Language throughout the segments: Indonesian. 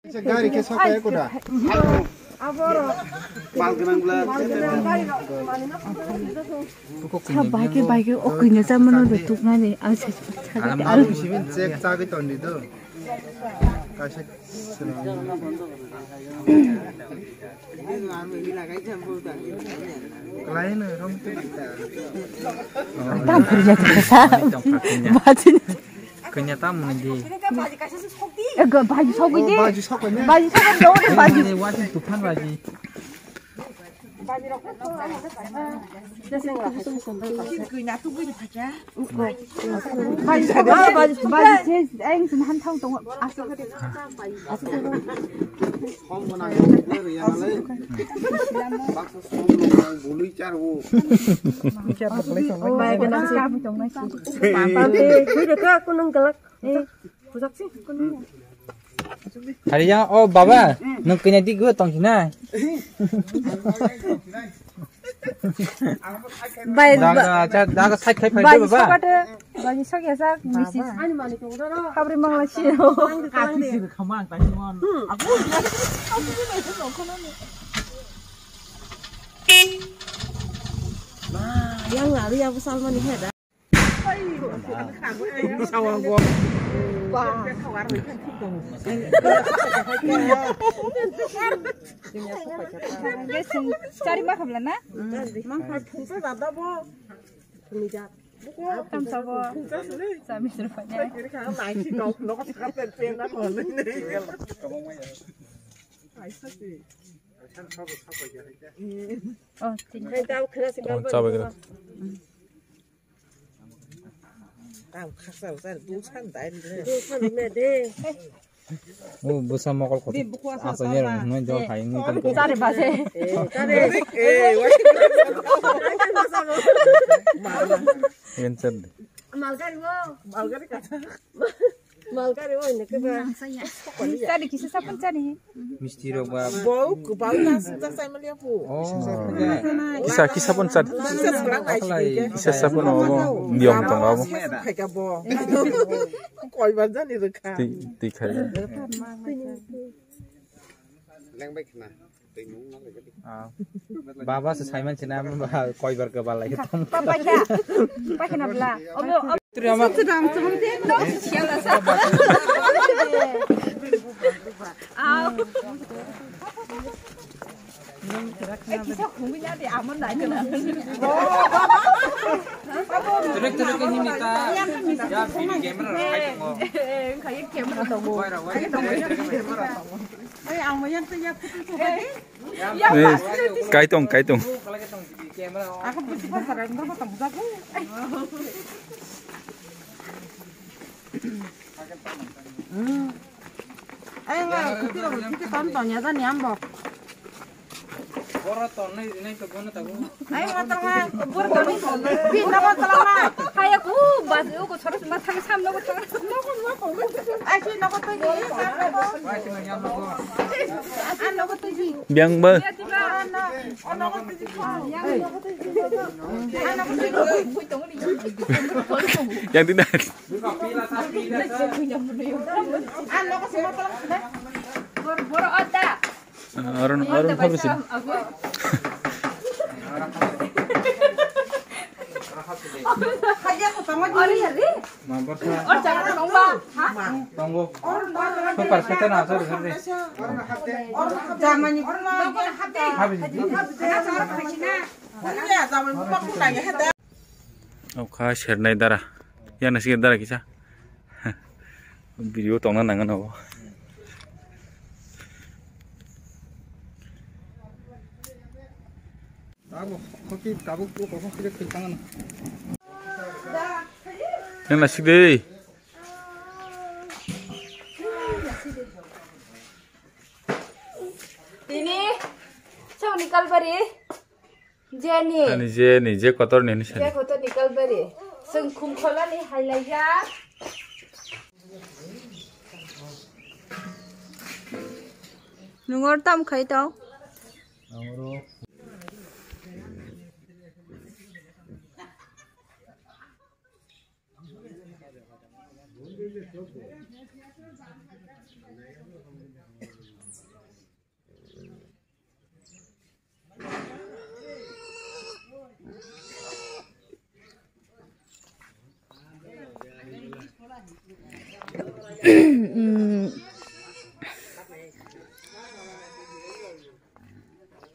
गाड़ी के सकाय कुरा बाइक ओकैनो जामनो दुखनानै आं चेक चागै तन्नि दो कासे लाइन रमते दाम फुरिला था बाजिन Kenyataan mengedi. Baju sokoi deh. बाजु सकाय Baju sokoi dong baju. Wajib tuhan baji. Hari yang oh baba, nung kena tiga tong sini. Daga sai kai pai baba. Baju sok ya sak misi. Kabri manglasi. Kamang tadi mon. Aku Yang lari aku Salman ini ada. Sawang gua. Cari makan belum na? Tam sabo. Sami serupanya. Oh, tinggal. Oh, busa mokol kok. Asalnya rumah jauh kayak ini kan. Cari base. Gencer. Malgari wo ini ke ba? Cari kisah siapa cari? Mistiro ba. Bau langsung saya melihat bu. Oh. Kisah pun sad. Kisah siapa no diom tong kamu. Kayak bo. Koi banget nih rekam. Ti kai. Baba sesaiman cina koi berkebal lagi. Papa ya. Pakai nabla. Om. Terima. Sedang seperti itu. Siapa sah? Kisah kumpunya di aman dah kena. Terus ini minta. Ya video gamer kayak ngo. Kayak kamera tahu. Ang mayan tuh ya putus Kaitung. Aku pasti pasaran berapa tamu aku. Ayo kita tontonnya kan ya mbok. Ayo motor mah, bur kami. Pindah motor mah. Kayak bas aku terus matang sam aku terus. Ayo nak tuh di. Ano ko tuh di. Biang ba. Ano ko tuh di. Yang tidak. Ano ko si motor sudah. Bor ada. Orang harus sih. Kaya ko tama di. Hari. Mampir sa. Oh jangan lomba. Tunggu. Super kita na sorry. Zaman ni pernah. Habis. Ya zaman bukan kaya hada. Oka share nai dara. Yang nasi dara kisah. Video tong nang nang no. 거기 가복 보고 거기 괜찮아. Yang nasi deh. Ini cau nikal bari. Jenny. Ani je kotor nih nih. Dia foto nikal bari. Sengkum kola nih highlight ya. Nungor tam khai tau.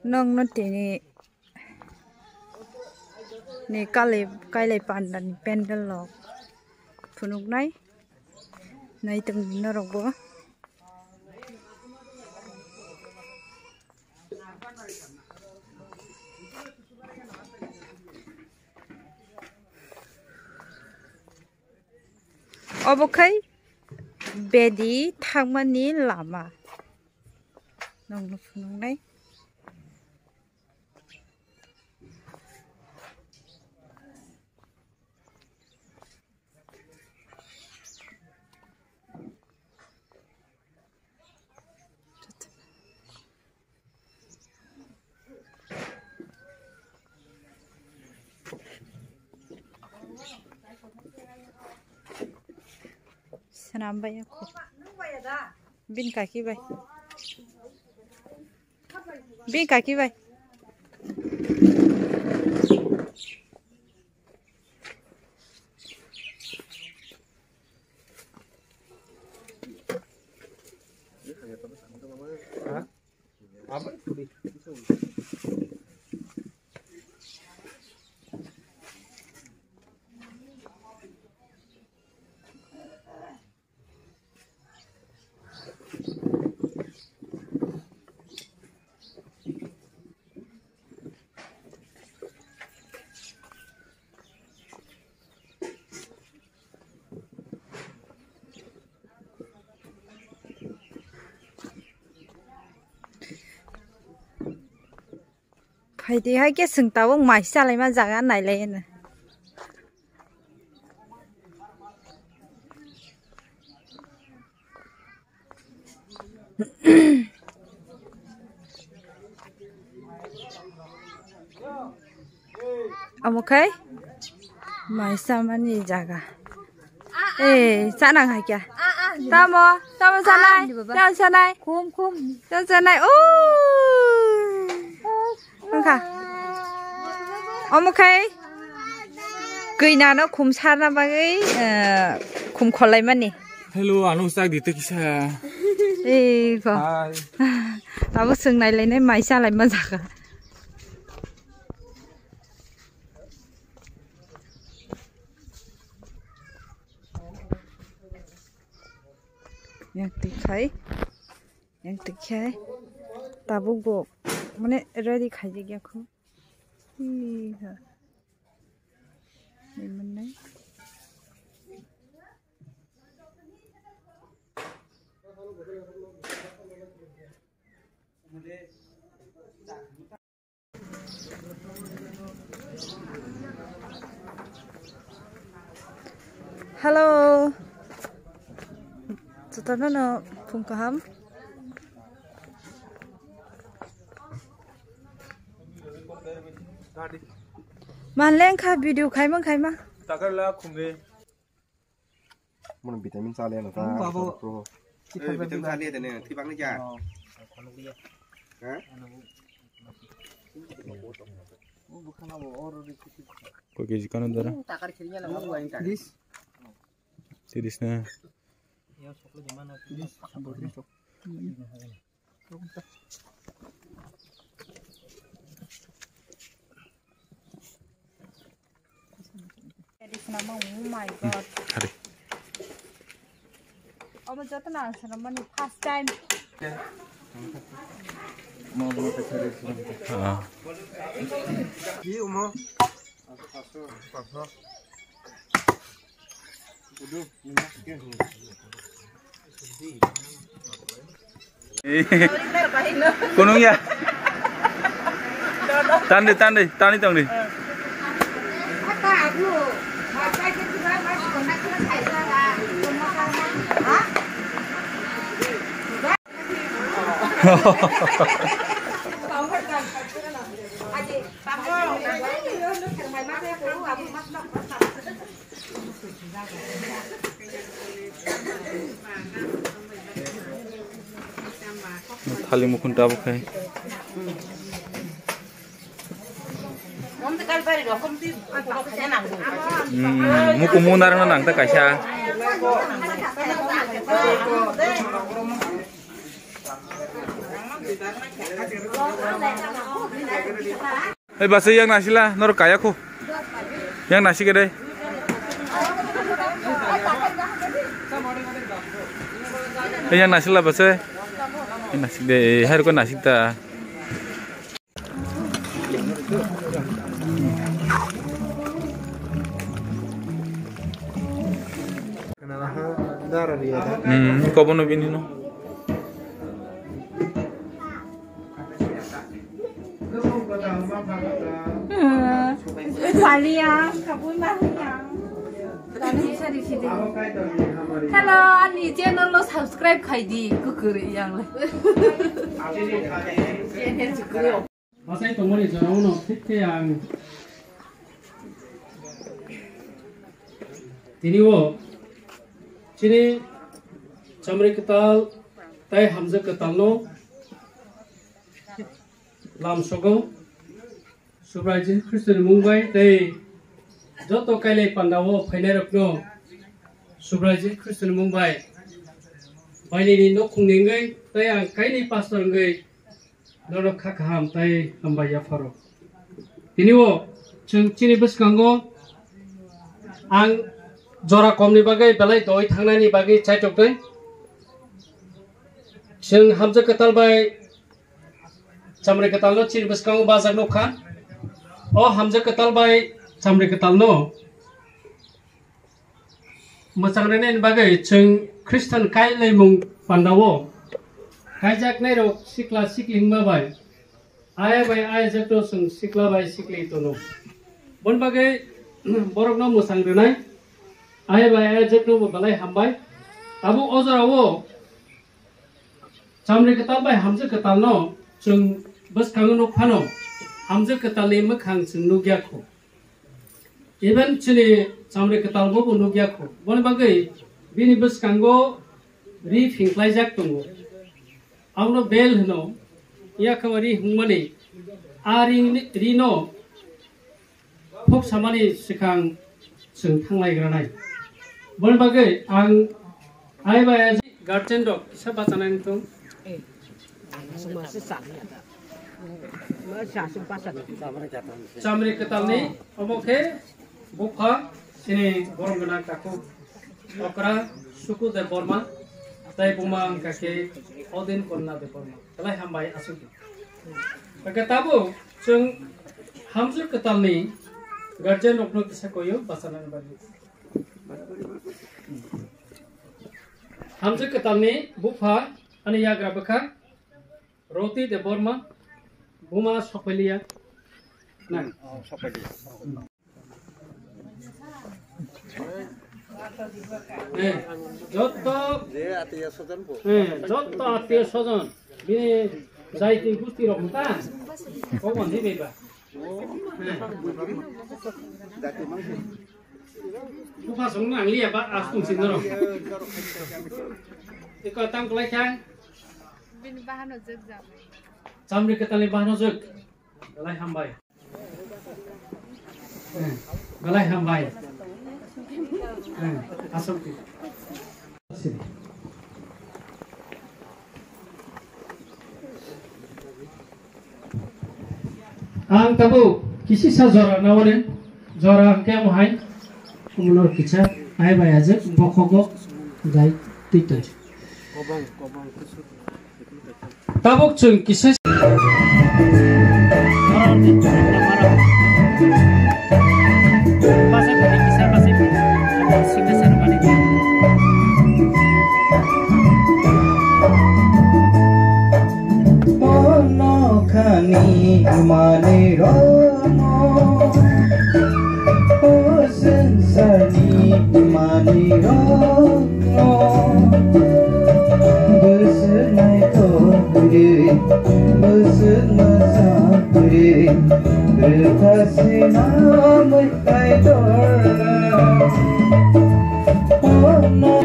nong nó thì nè cái lấy pan đàn pendel lọ phun này này từng nó rộng bữa 어버카이 베디 탕만이 라마 nong phun này senam bay aku bin kaki bay phải đi hai cái sừng tàu ông mày sao lại mà dạng ăn này lên này ông ok mày sao mà đi dạng ê sao nàng hay kìa tao mò sao này sao này ô Kha, ok. Cái nào nó khum sát ra vậy, khum khó lấy mà nè. Hello, anh Ustad đi tới kisa. Ê, có. Tao có sừng này lấy này mày sao lại mà giặc à? Yang tik khai, tabu go. Mana ready खाई गया खो ये है ये मन नहीं Hello Setelah na pungkaham Mà lên khai video khai mà Takarla khumbe Mun vitamin sa lên là ta pro vitamin sa lên này thì bằng cái gì Kok keji kanan dara Tidis na Oh my god. Hari. Oh my god, tenang, senang ni first time. mau kita cari Iya, Uma. Kunung ya. Tandi tong di. Thali mukun tabu khai. Muku munarang nang ta kaisa. Bahasa yang nasi lah, nor kaya ku. Yang nasi gede. Yang nasi lah bahasa. Yang nasi deh, hari kau nasi ta. Kau pun bini no. Hello, anh channel lo subscribe khai di kukuri yang le. Masai tomori jono fitte yang tiniwo chini chamre ketal tai hamza ketal no lam sogo subraji Kristen Mumbai tai joto kaile pandawo phainarapno subraji Kristen Mumbai baini ni no khungengai tai ang kaini pastor ngai nono khakam tai ambaya faro tiniwo chini beskango ang jora komni bagai belai doi thangnani bagi chaitok doi ching hamza ketal bai chamre ketal no chini beskango bazak no kha o hamza ketal bai chamre ketal no mosangrene bagai ching Kristen kai leimung pandawo kaijak nai rok sikla sikling ma bai aya bai aya jakto sung sikla bai sikli tono bon bagai borok no mosangrenai aya bai aya jakto balai hambai abu ozarawo chamre ketal bai hamza ketal no chung bas kango no phano hamza ketal le makhang chung nugya ko even chini chamre ketal bo nugya ko bon bagai bini bas kango ri phingklai jak tongo auno bel no ya kamari humani ari rino phok samani sikang sung thanglai granai bon bagai ang ai ba garden dok sa bacanan tung semua sesat ya tak masa sempasan chamre ketal ni omoke bukha sini borom gana kaku okra suku de borma tai bumang kake odin konna de borma kalai hambai asuki katabu chung hamzu ketal ni garden okno kisa koyo basanan bagi hamzu ketal ni bukha ani yagra bakha roti de borma buma sopelia na sopelia joto atiya sojon bini jaiti gusti rokta ko bandi beba buka sung ang liya ba astung sinoro iko tang klai kang bin bahano jek jam chamri ketali bahano jek galai hambai galai hambai asumti ang tabu kisi sa jora nawale jora ke mohai umunor kicha ai bai aje bokogo dai titoj tabuk chung kisi pasal kali kisah pasal sudah sarmani ono khani mane romo o sensani mane romo besnai to pure besna pure berkasina mutai dora ono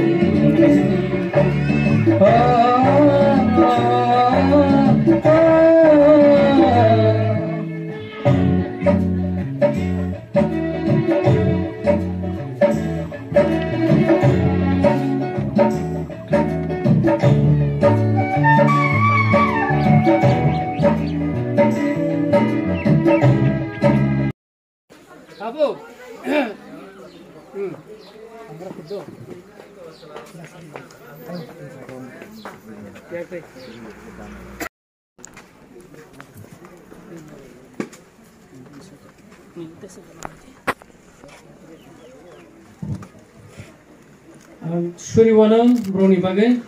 Suriwanam broni bagai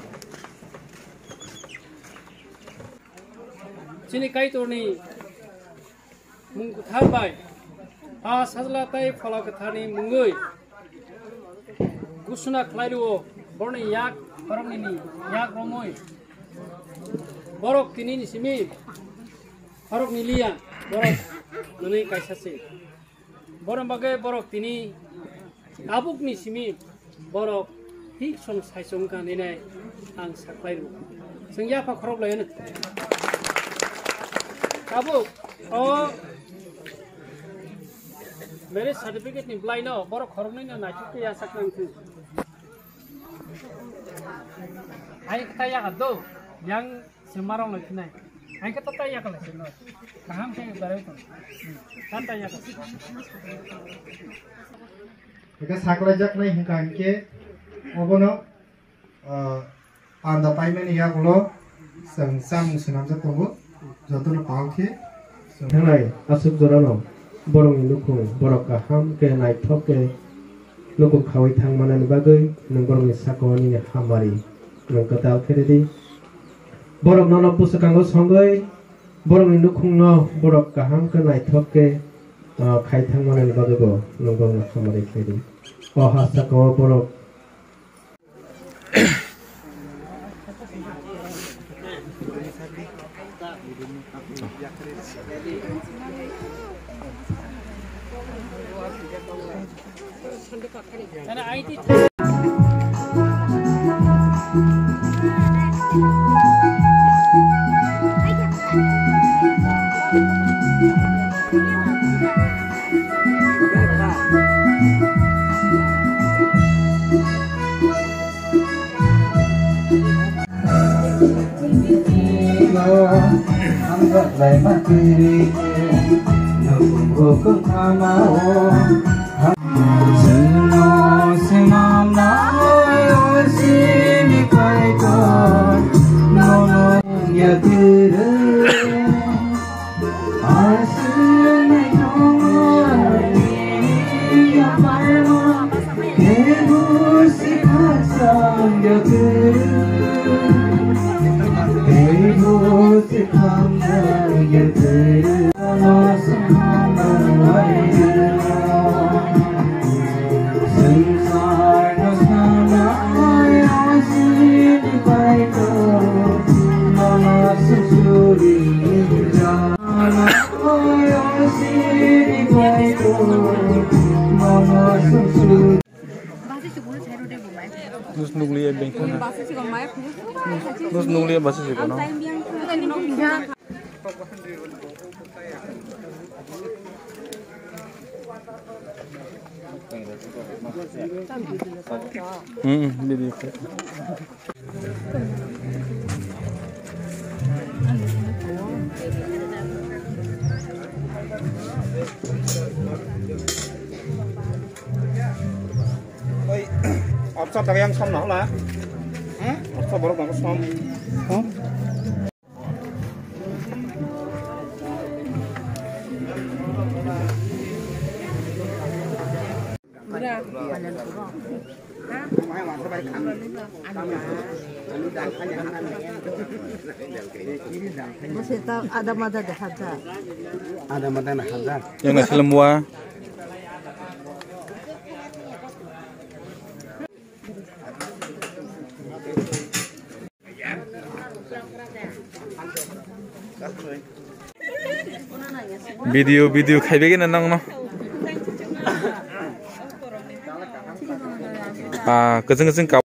sini kai torni mungku tharbai sajlatai phala kathani mungoi gusuna khlairuo borni yak borok ni yak romoi borok tini ni simi borok ni liya borok nani kaisase borok bagai borok tini abuk ni simi borok hi som saisong kan ini ang saklairu sengya pa khorok lain abuk oh mere certificate ni blai no borok khorok ni na chukte ya sakang tu ai kaya kado yang semarang lagi nai ai kata taya kala sino kaham ke barai tu kan taya kala Jika saklajak nai hingga ke obono anda payment ya kulo sang senam jatuh jatuh pangke hengai asuk jorano borong nukung borok kaham ke naik thok ke nukung khawai thang manan bagai nung borong sakoni ne hamari nung katal keredi borok nono pusakango songai borong nukung no borok kaham ke naik thok ke khai thang manan bagai go nung borong hamari keredi oh hasako borok karena IT lại mắt cười nồng vô cơn tham áo seno senam nai oi sini kai ko no no ya tire asne thong ya parma ke hu sikhasam ya tire Nus nuklia bengkona. Nus nuklia bahasa sih kono. Jadi. Opsat dari yang som lah. Opsat baru bangun som. Ada mata dah hajar. Ada mata nak hajar. Yang nasi lemua. Video khai begini nang no. Keceng-keceng kau.